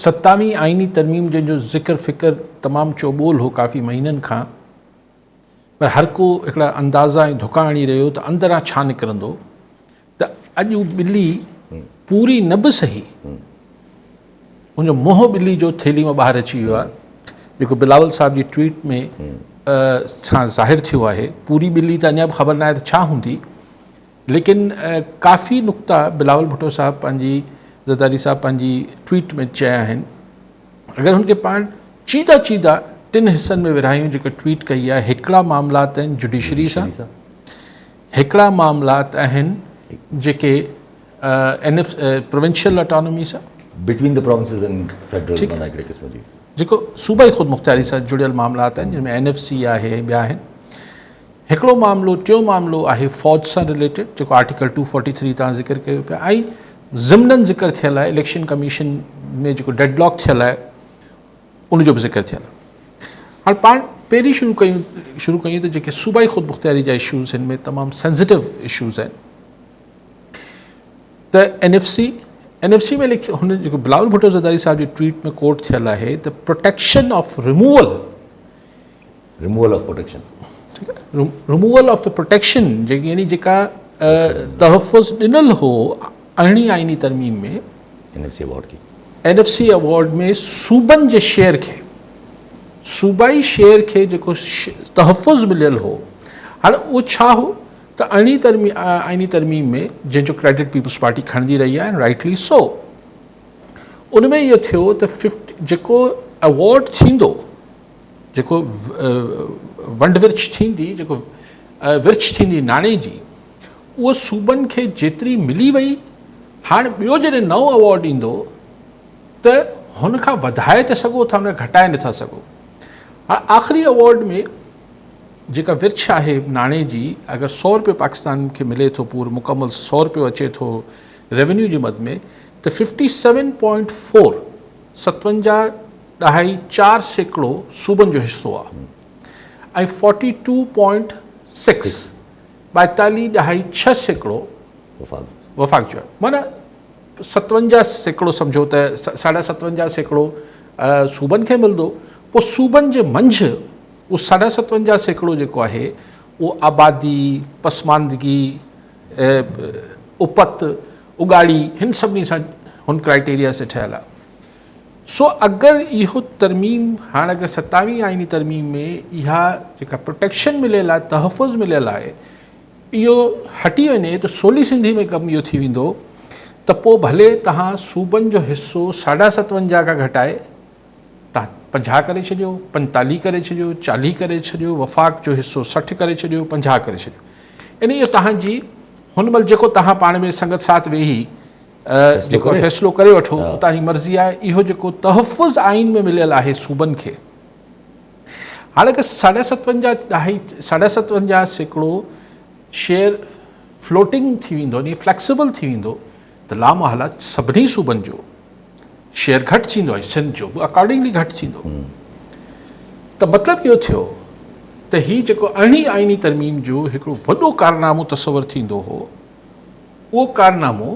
27वीं आइनी तरमीम जंहिंजो ज़िक्र फ़िक्र तमामु चौॿोल हो काफ़ी महीननि खां, पर हर को हिकिड़ा अंदाज़ा ऐं धुका हणी रहियो त अंदरां छा निकिरंदो। त अॼु ॿिली पूरी न बि सही, उनजो मोह ॿिली जो थेली मां ॿाहिरि अची वियो आहे, जेको बिलावल साहिब जी ट्वीट में सां ज़ाहिर थियो आहे। पूरी ॿिली त अञा बि ख़बर न आहे त छा हूंदी, लेकिन काफ़ी नुक़्ता बिलावल भुट्टो साहिबु पंहिंजी ज़रदारी साहिबु पंहिंजी ट्वीट में चया आहिनि। अगरि हुनखे पाण चीदा चीदा 3 हिसनि में विरहायूं, जेका ट्वीट कई आहे, हिकिड़ा मामलात आहिनि जुडिशरी सां, हिकिड़ा मामलात आहिनि जेके प्रोविंशियल ऑटोनॉमी सां, between the provinces and federal, माना हिकिड़े क़िस्म जी जेको सूबाई ख़ुदि मुख़्तियारी सां जुड़ियल मामलात आहिनि, जिनमें NFC आहे, ॿिया आहिनि। हिकिड़ो मामिलो, टियों मामिलो आहे फ़ौज सां रिलेटेड, जेको आर्टिकल 243 तव्हां ज़िक्र कयो पिया, ऐं ज़िमनन ज़िक्र थियल आहे, इलेक्शन कमीशन में जेको डेडलॉक थियल आहे उनजो बि ज़िक्र थियल आहे। हाणे पाण पहिरीं शुरू कयूं त जेके सूबाई ख़ुदि मुख़्तियारी जा इशूज़ हिन में तमामु सेंसिटिव इशूज़ आहिनि। त NFC में हुन जेको बिलावल भुट्टो ज़रदारी साहिब जी ट्वीट में कोट थियल आहे त protection of removal of protection, removal of the protection, जेकी यानी जेका तहफ़ुज़ ॾिनल हो अरिड़हीं आइनी तरमीम में NFC अवॉर्ड में सूबनि जे शेयर खे, सूबाई शेयर खे जेको तहफ़ुज़ मिलियल हो, हाणे उहो छा हो त अरिड़हीं आइनी तरमीम में जंहिंजो क्रेडिट पीपल्स पार्टी खणंदी रही आहे, राइटली सो, उनमें इहो थियो त जेको अवॉर्ड थींदो, जेको वंड विर्छ थींदी, जेको विर्छ थींदी नाणे जी, उहो सूबनि खे जेतिरी मिली वई, हाणे ॿियो जॾहिं नओं अवॉर्ड ईंदो त हुन खां वधाए त सघो था, हुन घटाए नथा सघो। हाणे आख़िरी अवॉर्ड में जेका विर्छ आहे नाणे जी, अगरि 100 रुपयो पाकिस्तान खे मिले थो, पूरो मुकमल 100 रुपयो अचे थो रेवेन्यू जे मद में, त 57.4 57.4% सूबनि जो हिस्सो आहे, ऐं 42.6 42.6% वफ़ाक़ जो आहे। माना 57% सम्झो त 57.5% सूबनि खे मिलंदो। पोइ सूबनि जे मंझि उहो 57.5% जेको आहे उहो आबादी, पसमानदगी, उपत, उगाड़ी, हिन सभिनी सां हुन क्राइटेरिया से ठहियल आहे। सो अगरि इहो तरमीम, हाणे अगरि 27वीं आइनी तरमीम में इहा जेका प्रोटेक्शन मिलियल आहे, तहफ़ुज़ मिलियल आहे, इहो हटी वञे त 16 सिंधी में कमु इहो थी वेंदो त पोइ भले तव्हां सूबनि जो हिसो 57.5 खां घटाए तव्हां 50 करे छॾियो, 45 करे छॾियो, 40 करे छॾियो, वफ़ाक़ जो हिसो 60 करे छॾियो, 50 करे छॾियो, यानी इहो तव्हांजी हुन महिल जेको तव्हां पाण में संगत साथ वेही जेको फ़ैसिलो करे वठो, तव्हांजी मर्ज़ी आहे। इहो जेको तहफ़ुज़ आइन में मिलियल आहे सूबनि खे, हाणे अगरि 57.5% शेयर फ्लोटिंग थी वेंदो, यानी फ्लैक्सिबल थी वेंदो, त लामहला सभिनी सूबनि जो शेयर घटि थींदो आहे, सिंध जो बि अकॉर्डिंगली घटि थींदो। त मतिलबु इहो थियो त हीउ जेको अरिड़हीं आइनी तरमीम जो हिकिड़ो वॾो कारनामो तसवुरु थींदो हो, उहो कारनामो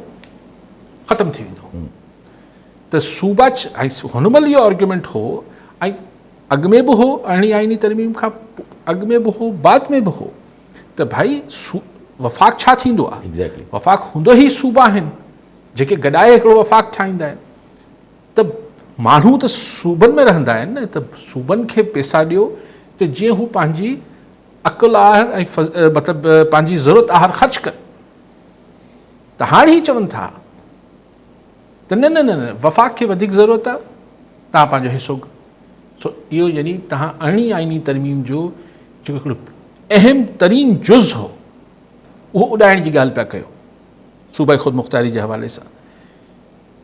ख़तमु थी वेंदो त सूबा हुन महिल इहो आर्ग्यूमेंट हो, ऐं अॻु में बि हो, अरिड़हीं आइनी तरमीम खां अॻु में बि हो, बाद में बि हो, त भाई वफ़ाक़ छा थींदो आहे? वफ़ाक़ हूंदो ई सूबा आहिनि जेके गॾाए हिकिड़ो वफ़ाक़ ठाहींदा आहिनि। त माण्हू त सूबनि में रहंदा आहिनि न, त सूबनि खे पैसा ॾियो त जीअं हू पंहिंजी अक़ुल आहर ऐं मतिलबु पंहिंजी ज़रूरत आहर ख़र्च कनि। त हाणे ई चवनि था त न न न न वफ़ाक़ खे वधीक ज़रूरत आहे, तव्हां पंहिंजो हिसो। सो इहो यानी तव्हां अरिड़हीं आइनी तरमीम जो जेको हिकिड़ो अहम तरीन जुज़ हो, उहो उॾाइण जी ॻाल्हि पिया कयो सूबाई ख़ुदि मुख़्तियारी जे हवाले सां।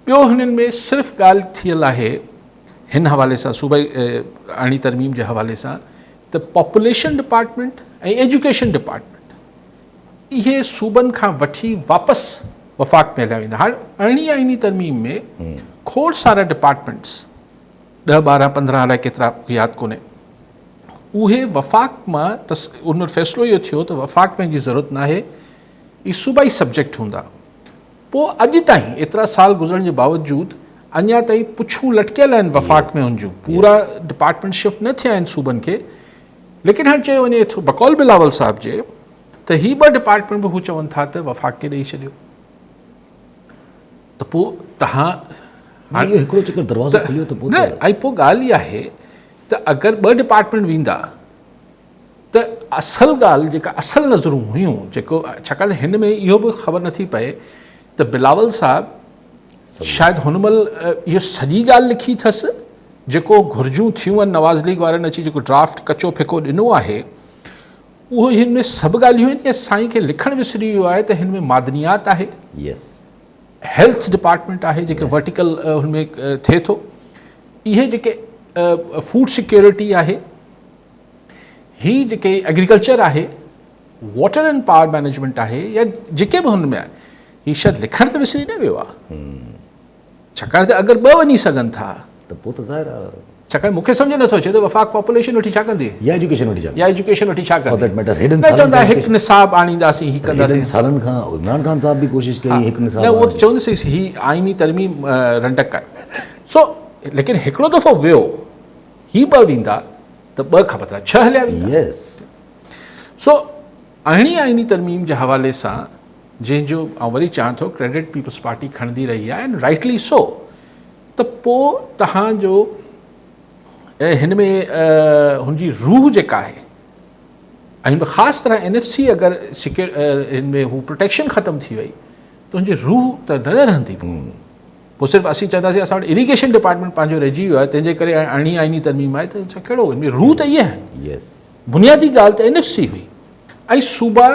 ॿियो हिननि में सिर्फ़ु ॻाल्हि थियल आहे हिन हवाले सां, सूबाई अरिड़हीं तरमीम जे हवाले सां, त पॉपुलेशन डिपार्टमेंट ऐं एजुकेशन डिपार्टमेंट इहे सूबनि खां वठी वापसि वफ़ाक़ में हलिया वेंदा। हाणे अरिड़हीं आइनी तरमीम में खोड़ सारा डिपार्टमेंट्स, 10, 12, 15 अलाए केतिरा यादि कोन्हे, उहे वफ़ाक़ मां उन फ़ैसिलो इहो थियो त वफ़ाक़ में जी ज़रूरत न आहे, ई सूबाई सब्जेक्ट हूंदा। पोइ अॼु ताईं एतिरा साल गुज़रण जे बावजूदि अञा ताईं पुछूं लटकियल आहिनि वफ़ाक़ में हुनजूं, पूरा डिपार्टमेंट शिफ्ट न थिया आहिनि सूबनि खे, लेकिन हाणे चयो वञे थो बकौल बिलावल साहिब जे त ही 2 डिपार्टमेंट बि हू चवनि था त वफ़ाक़ खे ॾेई छॾियो, त पोइ तव्हां इहो हिकिड़ो चकर दरवाज़ो खुलियो त पोइ न, ऐं पोइ ॻाल्हि इहा आहे त अगरि 2 डिपार्टमेंट वेंदा त असल ॻाल्हि जेका असल नज़रूं हुयूं, जेको छाकाणि त हिन में इहो बि ख़बर नथी पए त बिलावल साहिबु शायदि हुन महिल इहो सॼी ॻाल्हि लिखी अथसि, जेको घुर्जूं थियूं आहिनि नवाज़ लीग वारनि अची जेको ड्राफ्ट कचो फिको ॾिनो आहे, उहो हिन में सभु ॻाल्हियूं आहिनि या साईं खे लिखणु विसरी वियो आहे त हिन में मादनियात आहे, हेल्थ डिपार्टमेंट आहे जेके वर्टिकल हुनमें थिए थो, इहे जेके फूड सिक्योरिटी आहे, ही जेके एग्रीकल्चर आहे, वाटर एंड पावर मैनेजमेंट आहे, या जेके बि हुन में आहे, ही शायदि लिखणु त विसरी न वियो आहे, छाकाणि त अगरि 2 वञी सघनि था त पोइ त ज़ाहिर आहे, छाकाणि मूंखे सम्झ नथो अचे त वफ़ाक़ पॉपुलेशन वठी छा कंदी, या एजुकेशन वठी छा, या एजुकेशन वठी छा For that matter, कंदी, हेॾनि न सालनि चवंदा खां हिकु निसाब आणींदासीं, ही कंदासीं, सालनि खां इमरान ख़ान साहब बि कोशिशि कई हिकु निसाब, न उहो त चवंदुसि ही आइनी तरमीम रंडक आहे, सो लेकिन हिकिड़ो दफ़ो वियो, ही 2 वेंदा त 2 ख़बर 6 हलिया वेंदा, सो अहिड़ी आइनी तरमीम जे हवाले सां जंहिंजो आउं वरी चवां थो क्रेडिट पीपल्स पार्टी खणंदी रही आहे, एंड राइटली सो, त पोइ तव्हांजो हिन में हुनजी रूह जेका आहे, ऐं ख़ासि तरह NFC अगरि हिन में हू प्रोटेक्शन ख़तमु थी वई त हुनजी रूह त न रहंदी, पोइ सिर्फ़ु असीं चवंदासीं असां वटि इरिगेशन डिपार्टमेंट पंहिंजो रहिजी वियो आहे, तंहिंजे करे अहिड़ी आइनी तरमीम आहे, त कहिड़ो हिन में रूह त इहा आहे, बुनियादी ॻाल्हि त NFC हुई, ऐं सूबा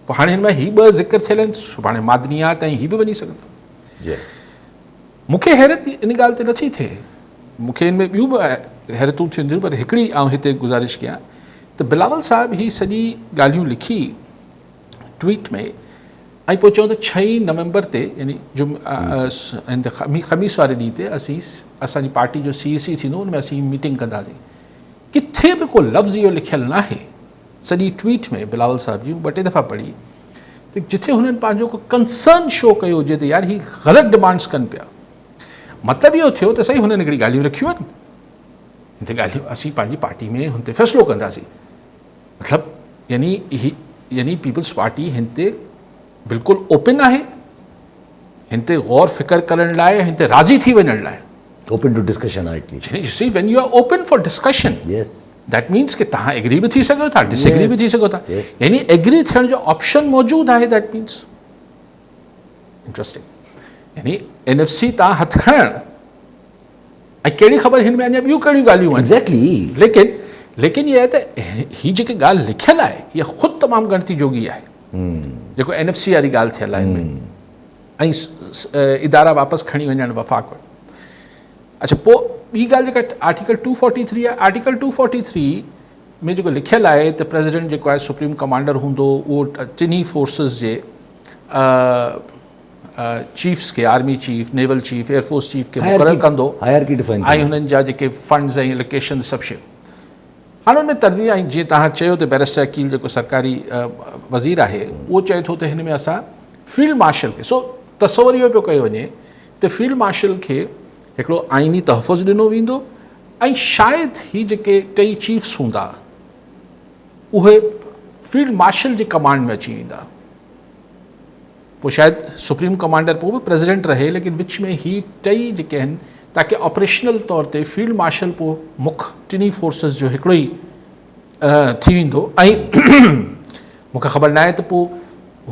हाणे हिन में ही 2 ज़िक्र थियल आहिनि, सुभाणे मादनियात ऐं ही बि वञी सघंदा, मूंखे हैरत इन ॻाल्हि ते नथी थिए, मूंखे हिन में ॿियूं बि हैरतूं थींदियूं, पर हिकिड़ी आउं हिते गुज़ारिश कयां त बिलावल साहिब ही सॼी ॻाल्हियूं लिखी ट्वीट में, ऐं पोइ चऊं त 6 नवंबर ते यानी ख़मीस वारे ॾींहं ते असांजी पार्टी जो CEC थींदो, हुन में असीं मीटिंग कंदासीं, किथे बि को लफ़्ज़ इहो लिखियलु न आहे सॼी ट्वीट में बिलावल साहिब जी 2-3 दफ़ा पढ़ी, त जिथे हुननि पंहिंजो को कंसर्न शो कयो हुजे त यार ही ग़लति डिमांड्स कनि पिया, मतिलबु इहो थियो त सही हुननि हिकिड़ी ॻाल्हियूं रखियूं आहिनि, हिन ते ॻाल्हियूं असीं पंहिंजी पार्टी में हुन ते फ़ैसिलो कंदासीं, मतिलबु यानी पीपल्स पार्टी हिन ते बिल्कुलु ओपन आहे, हिन ते गौर फिकर करण लाइ, हिन ते राज़ी थी वञण लाइ, ओपन टू डिस्कशन आहे, see when you are open for discussion, that means कि तव्हां एग्री बि थी सघो था, डिसएग्री बि थी सघो था, यानी एग्री थियण जो ऑप्शन मौजूदु आहे, दैट मीन्स इंट्रस्टिंग, यानी NFC तव्हां हथु खणण, ऐं कहिड़ी ख़बर हिन में अञा ॿियूं कहिड़ियूं ॻाल्हियूं आहिनि, लेकिन इहा आहे त ही जेकी ॻाल्हि लिखियलु आहे इहा ख़ुदि तमामु ॻणती जोगी आहे, जेको NFC वारी ॻाल्हि थियल आहे हिन में, ऐं इदारा वापसि खणी वञणु वफ़ाक़ वटि। अच्छा, पोइ ॿी ॻाल्हि जेका आर्टिकल 243 आहे, आर्टिकल 243 में जेको लिखियलु आहे त प्रेसिडेंट जेको आहे सुप्रीम कमांडर हूंदो, उहो टिनी फोर्सिस जे चीफ्स खे, army chief, naval chief, air force chief खे मुक़ररु कंदो, ऐं हुननि जा जेके फंड्स ऐं एलोकेशन सभु शयूं, हाणे हुन में तरदीद, ऐं जीअं तव्हां चयो त बैरिस्टर अकील जेको सरकारी वज़ीर आहे, उहो चए थो त हिन में असां फील्ड मार्शल खे, सो तसवुरु इहो पियो कयो वञे त फील्ड मार्शल खे हिकिड़ो आइनी तहफ़ुज़ ॾिनो वेंदो, ऐं शायदि ही जेके 2 चीफ्स हूंदा उहे फील्ड मार्शल जी कमांड में अची वेंदा, पोइ शायदि सुप्रीम कमांडर पोइ बि प्रेसिडेंट रहे, लेकिन विच में ही 2 जेके आहिनि, ताकी ऑपरेशनल तौर ते फील्ड मार्शल पोइ मुख्य टिनी फोर्सिस जो हिकिड़ो ई थी वेंदो, ऐं मूंखे ख़बर न आहे त पोइ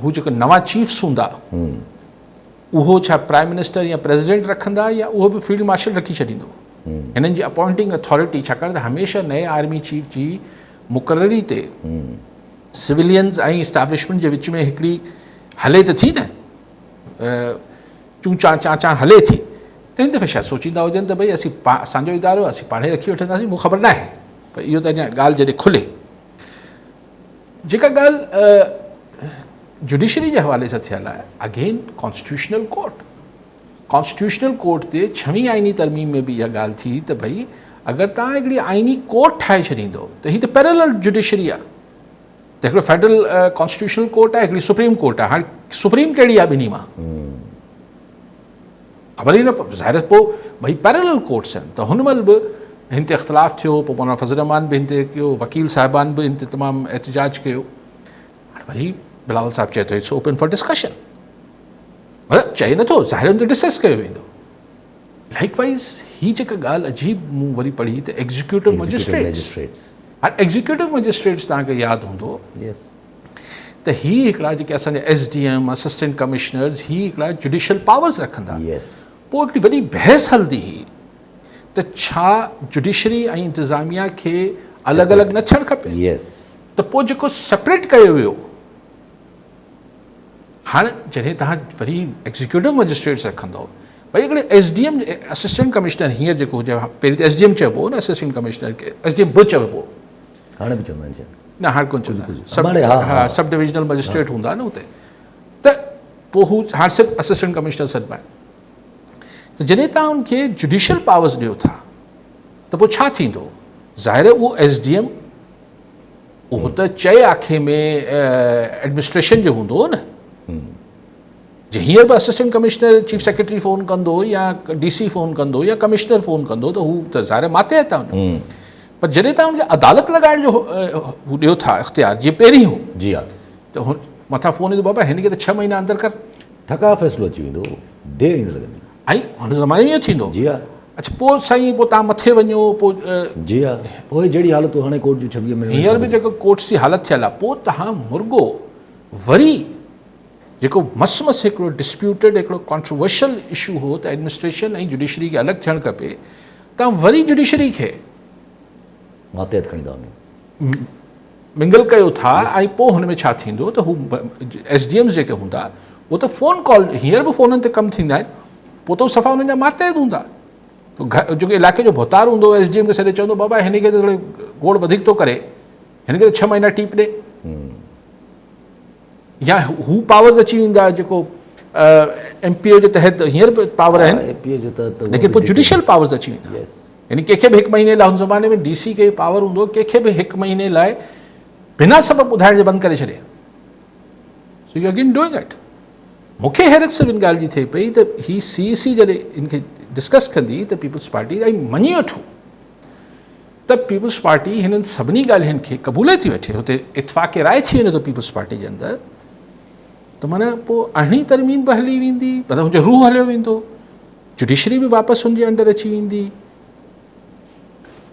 हू जेके नवां चीफ्स हूंदा उहो छा प्राइम मिनिस्टर या प्रेसिडेंट रखंदा, या उहो बि फील्ड मार्शल रखी छॾींदो, हिननि जी अपॉइंटिंग अथॉरिटी, छाकाणि त हमेशह नए आर्मी चीफ जी मुक़ररी ते सिविलियंस ऐं इस्टेब्लिशमेंट जे विच में हिकिड़ी हले त थी न, चूं चां हले थी, त हिन दफ़े शायदि सोचींदा हुजनि त भई असीं असांजो इदारो असीं पाणे रखी वठंदासीं, मूंखे ख़बर न आहे, पर इहो त अञा ॻाल्हि जॾहिं खुले। जेका ॻाल्हि जुडिशरी जे हवाले सां थियल आहे, अगेन कॉन्स्टिट्यूशनल कोर्ट ते 6वीं आइनी तरमीम में बि इहा ॻाल्हि थी त भई अगरि तव्हां हिकिड़ी आइनी कोर्ट ठाहे छॾींदो त हीअ त पैरेलल जुडिशरी आहे, त हिकिड़ो फेडरल कॉन्स्टिट्यूशनल कोर्ट आहे, हिकिड़ी सुप्रीम कोर्ट आहे, हाणे सुप्रीम कहिड़ी आहे ॿिन्ही मां, वरी न ज़ाहिर पोइ भई पैरेलल कोर्ट्स आहिनि त हुन महिल बि हिन ते इख़्तिलाफ़ु थियो, पोइ मौलाना फज़ल रहमान बि हिन ते कयो, वकील साहिबान बि हिन ते तमामु एहतिजाज कयो। हाणे वरी बिलावल साहिबु चए थो इट्स ओपन फॉर डिस्कशन, मतिलबु चए नथो, ज़ाहिर हुन ते डिस्कस कयो वेंदो। लाइकवाइज़ ही जेका ॻाल्हि अजीब मूं वरी पढ़ी त एग्जीक्यूटिव मजिस्ट्रेट्स, हाणे एग्जीक्यूटिव मजिस्ट्रेट्स तव्हांखे यादि हूंदो त ही हिकिड़ा जेके असांजा SDM असिस्टेंट कमिश्नर्स ही हिकिड़ा जुडिशियल पावर्स रखंदा। पोइ हिकिड़ी वॾी बहस हलंदी हुई त छा जुडिशरी ऐं इंतिज़ामिया खे अलॻि अलॻि न थियणु खपे। त पोइ जेको सेपरेट कयो वियो, हाणे जॾहिं तव्हां वरी एग्जीक्यूटिव मजिस्ट्रेट्स रखंदव, भई हिकिड़े SDM असिस्टेंट कमिश्नर हींअर जेको हुजे, पहिरीं त SDM चइबो हो न, असिस्टेंट कमिश्नर खे SDM बि चइबो, हाणे बि चवंदा आहिनि न हाणे कोन चवंदा, सब डिविजनल मजिस्ट्रेट हूंदा न हुते, त पोइ हू हाणे सिर्फ़ु असिस्टेंट कमिश्नर सॾिबा आहिनि। त जॾहिं तव्हां उनखे जुडिशियल पावर्स ॾियो था त पोइ छा थींदो? ज़ाहिर उहो SDM उहो त चए आखे में एडमिनिस्ट्रेशन जो हूंदो न, जे हींअर बि assistant commissioner chief secretary phone कंदो या DC फ़ोन कंदो या कमिश्नर फ़ोन कंदो त हू त ज़ाहिर मातहत था वञो। पर जॾहिं तव्हां उनखे अदालत लॻाइण जो हू ॾियो था इख़्तियार, जीअं पहिरीं हो, जी हा, त हुन मथां फ़ोन ईंदो, बाबा हिन खे त 6 महीना अंदरि कर, ठका फ़ैसिलो अची वेंदो, देरि न लॻंदी। ऐं हुन ज़माने में इहो थींदो। जी हा, अच्छा पोइ साईं पोइ तव्हां मथे वञो, पोइ जी हा, पोइ जहिड़ी हालत हाणे कोर्ट जूं 26 में हींअर बि जेको कोर्ट्स जी हालत थियल आहे, पोइ तव्हां मुर्गो वरी जेको मस हिकिड़ो डिस्प्यूटेड हिकिड़ो कॉन्ट्रोवर्शियल इशू हो त एडमिनिस्ट्रेशन ऐं जुडिशरी खे अलॻि थियणु खपे, तव्हां वरी जुडिशरी खे मातहत खणींदा वञो, मिंगल कयो था। ऐं पोइ हुन में छा थींदो त हू SDMs जेके हूंदा उहो त फ़ोन कॉल, हींअर बि फ़ोननि ते कमु थींदा आहिनि, पोइ त उहो सफ़ा हुननि जा मातहत हूंदा। त जेको इलाइक़े जो भुतार हूंदो SDM खे सॾे चवंदो, बाबा हिन खे त थोरो गोड़ वधीक थो करे, हिन खे त 6 महीना टीप ॾे, या हू पावर्स अची वेंदा जेको MPO जे तहत हींअर बि पावर आहिनि, लेकिन पोइ जुडिशियल पावर्स अची वेंदा। यानी कंहिंखे बि 1 महीने लाइ, हुन ज़माने में DC खे पावर हूंदो कंहिंखे बि 1 महीने लाइ बिना सबबु ॿुधाइण जे बंदि करे छॾे। So you again doing it. मूंखे हैरत सिर्फ़ु इन ॻाल्हि जी थिए पई त ही CEC जॾहिं इनखे डिस्कस कंदी त पीपल्स पार्टी ऐं मञी वठो त पीपल्स पार्टी हिननि सभिनी ॻाल्हियुनि खे क़बूले थी वठे, हुते इतफ़ाक़ राय थी वञे थो पीपल्स पार्टी जे अंदरि, त माना पोइ 8वीं तरमीम बि हली वेंदी, मतिलबु हुनजो रूह हलियो वेंदो, जुडिशरी बि वापसि हुनजे अंडर अची वेंदी।